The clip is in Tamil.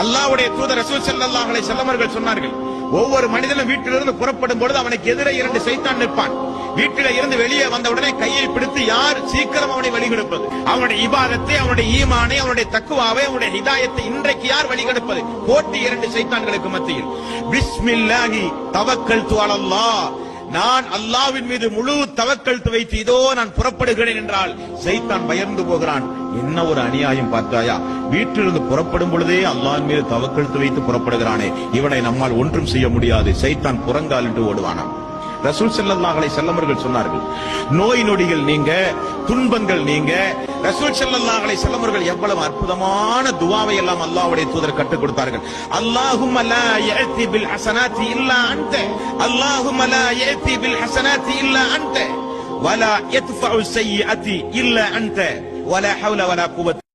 அல்லாஹ்வுடைய தூதர் ரசூல் ஸல்லல்லாஹு அலைஹி வஸல்லம் அவர்கள் சொன்னார்கள், ஒவ்வொரு மனிதனும் வீட்டிலிருந்து புறப்படும் பொழுது அவனுக்கு எதிரே 2 சைத்தான் நிற்பான். வீட்டில இருந்து வெளியே வந்த உடனே கையை பிடித்து யார் சீக்கிரம் அவனை வழிகெடுப்பது, அவனுடைய இபாதத்தை, அவனுடைய ஈமானை, அவனுடைய தக்குவாவை, அவனுடைய ஹிதாயத்தை இன்றைக்கு யார் வழிகெடுப்பது? போட்டி 2 சைத்தான்களுக்கு மத்தியில். பிஸ்மில்லாஹி தவக்கல்து அலல்லாஹ், நான் அல்லாஹ்வின் மீது முழு தவக்கல்து வைத்து இதோ நான் புறப்படுகிறேன் என்றால் சைத்தான் பயந்து போகிறான். என்ன ஒரு அநியாயம் பார்த்தாயா, வீட்டிலிருந்து புறப்படும் பொழுதே அல்லாஹ்வின் மீது தவக்கல்து வைத்து புறப்படுகிறானே, இவனை நம்மால் ஒன்றும் செய்ய முடியாது, சைத்தான் புறங்கால் என்று ஓடுவானாம். ரசூல் ஸல்லல்லாஹு அலைஹி வஸல்லம் அவர்கள் சொன்னார்கள், நோய் நொடிகள் நீங்க, துன்பங்கள் நீங்க. ரசூல் ஸல்லல்லாஹு அலைஹி வஸல்லம் அவர்கள் எவ்வளவு அற்புதமான துஆவை எல்லாம் அல்லாஹ்வுடைய தூதர் கற்றுக் கொடுத்தார்கள். அல்லாஹும்ம லா யஅதி பில் ஹஸனாத்தி இல்லா அன்த, அல்லாஹும்ம லா யஅதி பில் ஹஸனாத்தி இல்லா அன்த, வலா யத்ஃபஉ ஸய்யிஅத்தி இல்லா அன்த, வலா ஹவ்ல வலா குவத்த